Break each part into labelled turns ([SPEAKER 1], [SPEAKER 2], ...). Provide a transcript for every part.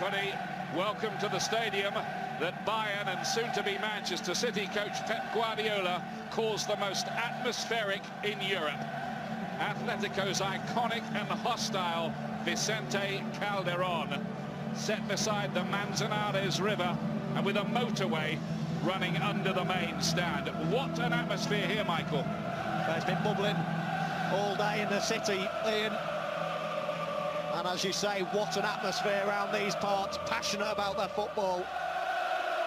[SPEAKER 1] everybody. Welcome to the stadium that Bayern and soon-to-be Manchester City coach Pep Guardiola calls the most atmospheric in Europe. Atletico's iconic and hostile Vicente Calderon, set beside the Manzanares River and with a motorway running under the main stand. What an atmosphere here, Michael.
[SPEAKER 2] It's been bubbling all day in the city, Ian. And as you say, what an atmosphere around these parts, passionate about their football.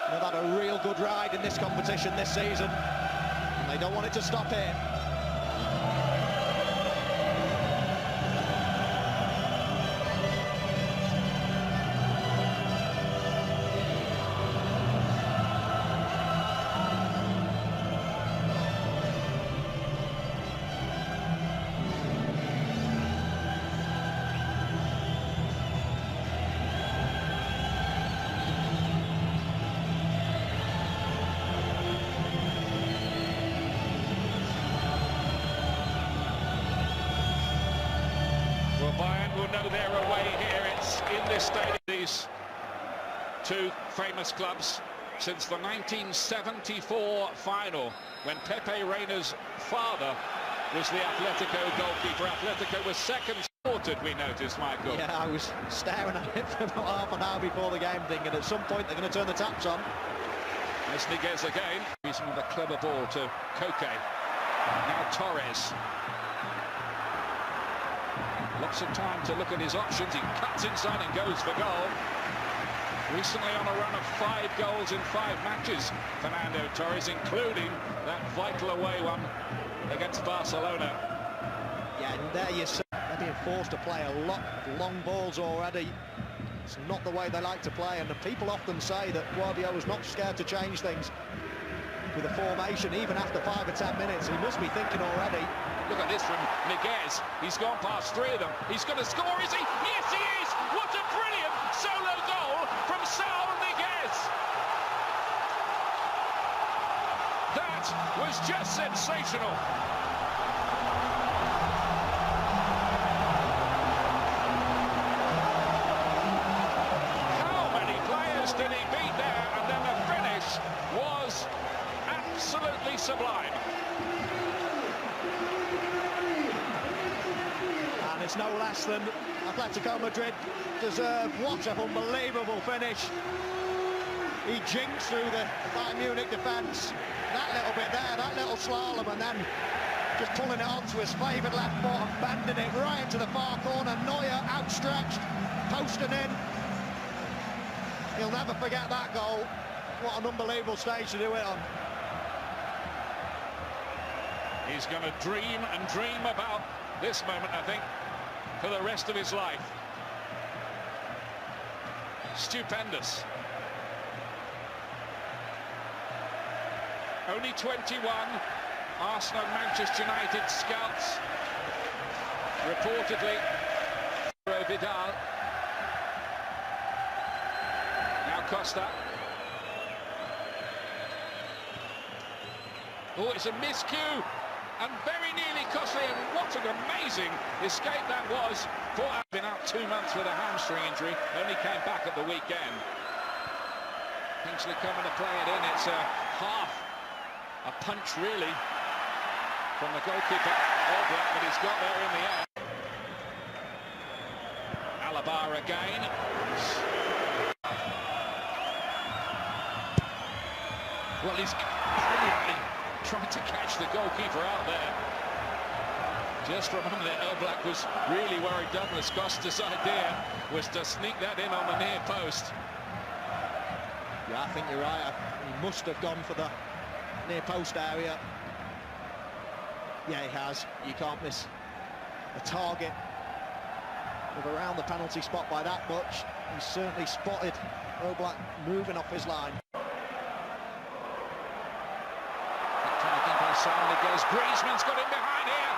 [SPEAKER 2] They've had a real good ride in this competition this season, and they don't want it to stop here.
[SPEAKER 1] Bayern will know their away here. It's in this stadium. These two famous clubs since the 1974 final, when Pepe Reina's father was the Atletico goalkeeper. Atletico was second supported, we noticed, Michael.
[SPEAKER 2] Yeah, I was staring at it for about half an hour before the game, thinking at some point they're going to turn the taps on.
[SPEAKER 1] It's Niguez again. He's with a clever ball to Koke. Now Torres. Lots of time to look at his options. He cuts inside and goes for goal. Recently on a run of 5 goals in 5 matches, Fernando Torres, including that vital away one against Barcelona.
[SPEAKER 2] Yeah, and there you see they're being forced to play a lot of long balls already. It's not the way they like to play, and the people often say that Guardiola's not scared to change things with a formation, even after 5 or 10 minutes. He must be thinking already.
[SPEAKER 1] Look at this from Niguez. He's gone past 3 of them. He's going to score, is he? Yes, he is! What a brilliant solo goal from Saul Niguez! That was just sensational. How many players did he beat there? And then the finish was absolutely sublime.
[SPEAKER 2] And it's no less than Atletico Madrid deserve. What an unbelievable finish. He jinxed through the Bayern Munich defence. That little bit there, that little slalom, and then just pulling it onto his favoured left foot and bending it right into the far corner. Neuer outstretched, posting in. He'll never forget that goal. What an unbelievable stage to do it on.
[SPEAKER 1] He's going to dream and dream about this moment, I think, for the rest of his life. Stupendous. Only 21. Arsenal and Manchester United scouts reportedly Vidal. Now Costa. Oh, it's a miscue. And very nearly costly, and what an amazing escape that was. For been out 2 months with a hamstring injury, only came back at the weekend. Kingsley coming to play it in. It's a punch really from the goalkeeper, Oblak, but he's got there in the end. Alaba again. Well, he's brilliantly trying to catch the goalkeeper out there. Just remember that Oblak was really worried. Douglas Costa's idea was to sneak that in on the near post.
[SPEAKER 2] Yeah, I think you're right. He must have gone for the near post area. Yeah, he has. You can't miss a target of around the penalty spot by that much. He certainly spotted Oblak moving off his line.
[SPEAKER 1] Griezmann's got him behind here.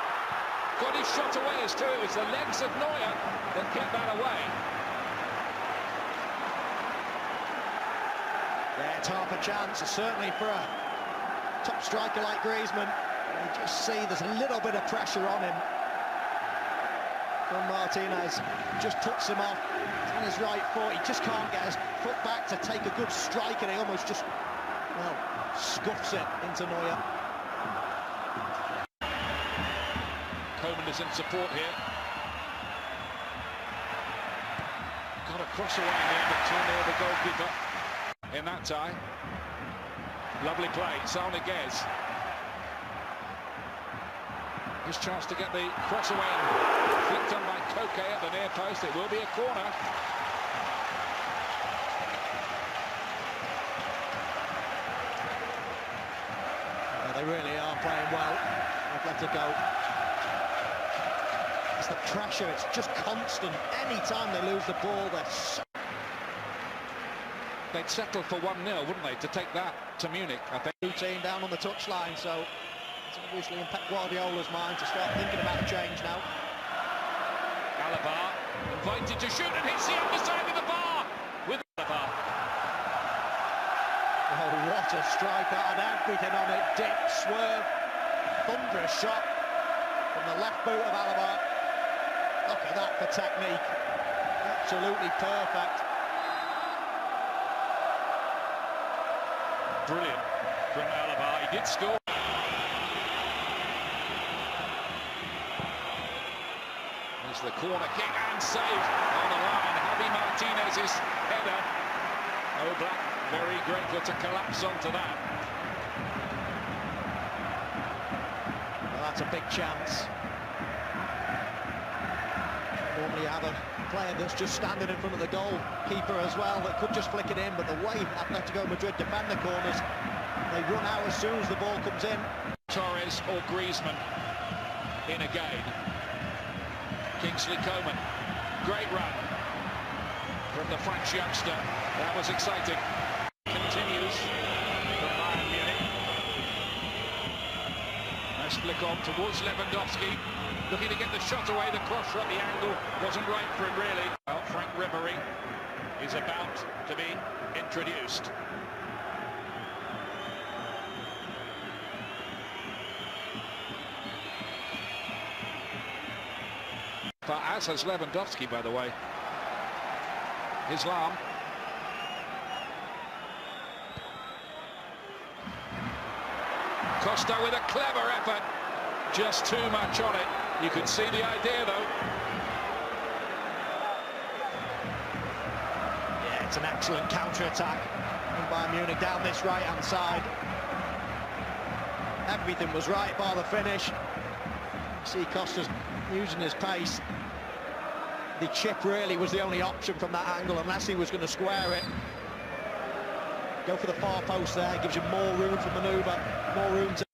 [SPEAKER 1] Got his shot away as too. It was the legs of Neuer that kept that away.
[SPEAKER 2] Yeah, it's half a chance, certainly for a top striker like Griezmann. You just see there's a little bit of pressure on him from Martinez. Just puts him off. on his right foot. He just can't get his foot back to take a good strike, and he almost just, well, scuffs it into Neuer.
[SPEAKER 1] Coman is in support here. Got a cross away in the end, but too near the goalkeeper in that tie. Lovely play, Sauniguez. His chance to get the cross away, flicked on by Koke at the near post. It will be a corner.
[SPEAKER 2] Yeah, they really are playing well, Atletico. It's the pressure, it's just constant. Any time they lose the ball,
[SPEAKER 1] They'd settle for 1-0, wouldn't they, to take that to Munich, I think.
[SPEAKER 2] Routine down on the touchline, so it's obviously in Pep Guardiola's mind to start thinking about a change now.
[SPEAKER 1] Alaba invited to shoot and hits the underside of the bar with Alaba.
[SPEAKER 2] Oh, what a strike, that had everything on it. Dip, swerve, thunderous shot from the left boot of Alaba. Look at that for technique. Absolutely perfect.
[SPEAKER 1] Brilliant from Alaba. He did score. There's the corner kick and saved on the line. Javi Martinez's header. Oblak very grateful to collapse onto that.
[SPEAKER 2] Well, that's a big chance. Normally you have a player that's just standing in front of the goalkeeper as well that could just flick it in, but the way Atletico Madrid defend the corners, they run out as soon as the ball comes in.
[SPEAKER 1] Torres or Griezmann in again. Kingsley Coman, great run from the French youngster. That was exciting. Continues from Bayern Munich. Nice flick on towards Lewandowski. Looking to get the shot away, the cross shot, the angle wasn't right for him really. Well, Frank Ribery is about to be introduced. But as has Lewandowski, by the way. Islam. Costa with a clever effort. Just too much on it. You can see the idea, though.
[SPEAKER 2] Yeah, it's an excellent counter-attack from Bayern Munich down this right-hand side. Everything was right bar the finish. See Costa's using his pace. The chip really was the only option from that angle, unless he was going to square it. Go for the far post there, gives you more room for manoeuvre, more room to...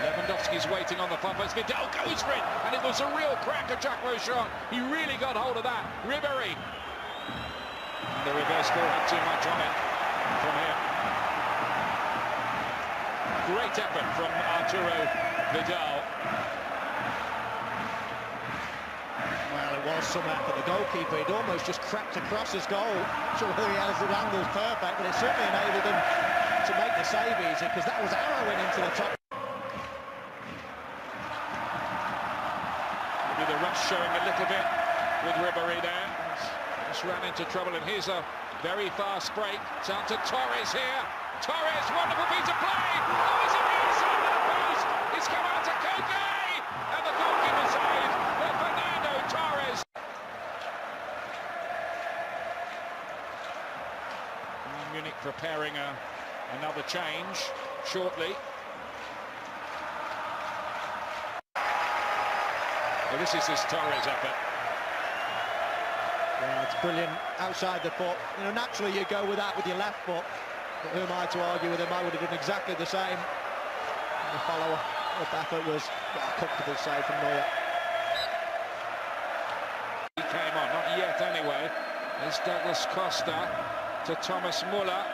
[SPEAKER 1] Lewandowski's waiting on the far post. Vidal goes for it, and it was a real cracker, Jacques shot. He really got hold of that. Ribery. And the reverse ball had too much on it from him. Great effort from Arturo Vidal.
[SPEAKER 2] Well, it was some effort. The goalkeeper, he'd almost just crept across his goal. Not sure whether he had his angles perfect, but it certainly enabled him to make the save easy, because that was arrowing into the top.
[SPEAKER 1] Maybe the rush showing a little bit with Ribery there. Just ran into trouble, and here's a very fast break. It's out to Torres here. Torres, wonderful piece of play. Oh, is it the inside of the post? It's come out to Koke, and the goalkeeper saved by Fernando Torres. Munich preparing another change shortly. Well, this is this Torres effort.
[SPEAKER 2] Yeah, it's brilliant outside the foot. You know, naturally you go with that with your left foot. But who am I to argue with him? I would have done exactly the same. And the follow-up effort was a comfortable save from Neuer.
[SPEAKER 1] He came on, not yet anyway. There's Douglas Costa to Thomas Muller.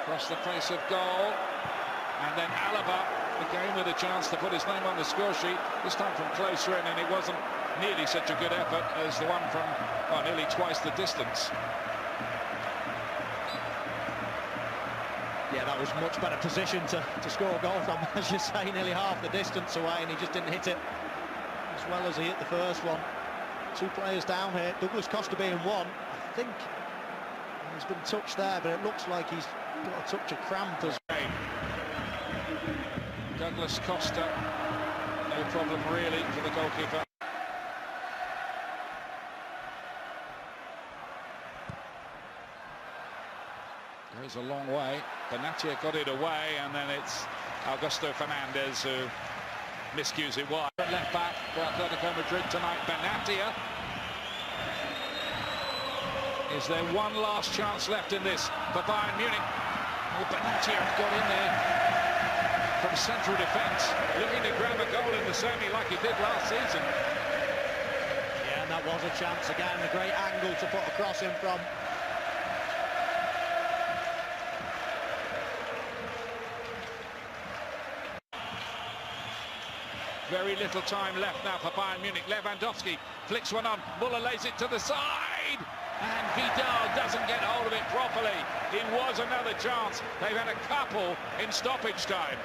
[SPEAKER 1] Across the face of goal. And then Alaba, again with a chance to put his name on the score sheet. This time from closer in, and it wasn't nearly such a good effort as the one from nearly twice the distance.
[SPEAKER 2] Yeah, that was much better position to score a goal from, as you say, nearly half the distance away, and he just didn't hit it. It was as well as he hit the first one. Two players down here. Douglas Costa being one. I think he's been touched there, but it looks like he's got a touch of cramp as well.
[SPEAKER 1] Douglas Costa, no problem really for the goalkeeper. Goes a long way. Benatia got it away, and then it's Augusto Fernandez who miscues it wide. Left back for Atletico Madrid tonight, Benatia. Is there one last chance left in this for Bayern Munich? Well, Benatia got in there from central defence, looking to grab a goal in the semi like he did last season.
[SPEAKER 2] Yeah, and that was a chance again, a great angle to put across him from.
[SPEAKER 1] Very little time left now for Bayern Munich. Lewandowski flicks one on. Muller lays it to the side. And Vidal doesn't get hold of it properly. It was another chance. They've had a couple in stoppage time.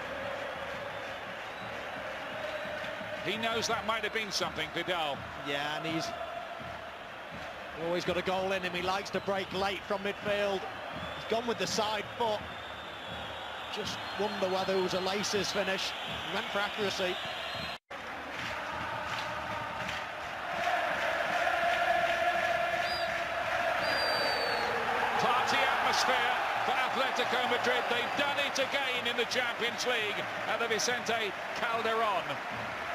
[SPEAKER 1] He knows that might have been something, Vidal.
[SPEAKER 2] Yeah, and he's always got a goal in him. He likes to break late from midfield. He's gone with the side foot. Just wonder whether it was a laces finish. He went for accuracy.
[SPEAKER 1] Party atmosphere for Atletico Madrid. They've done it again in the Champions League at the Vicente Calderón.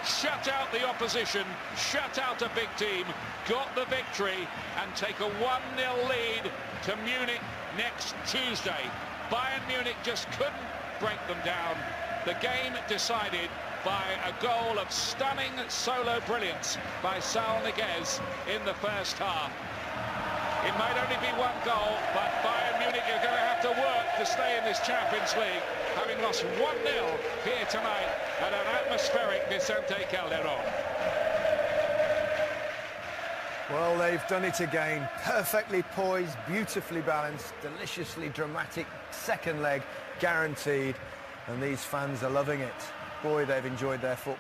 [SPEAKER 1] Shut out the opposition, shut out a big team, got the victory, and take a 1-0 lead to Munich next Tuesday. Bayern Munich just couldn't break them down. The game decided by a goal of stunning solo brilliance by Saul Niguez in the first half. It might only be one goal, but Bayern Munich are going to have to work to stay in this Champions League, having lost 1-0 here tonight at an atmospheric Vicente Calderón.
[SPEAKER 3] Well, they've done it again. Perfectly poised, beautifully balanced, deliciously dramatic second leg, guaranteed. And these fans are loving it. Boy, they've enjoyed their football.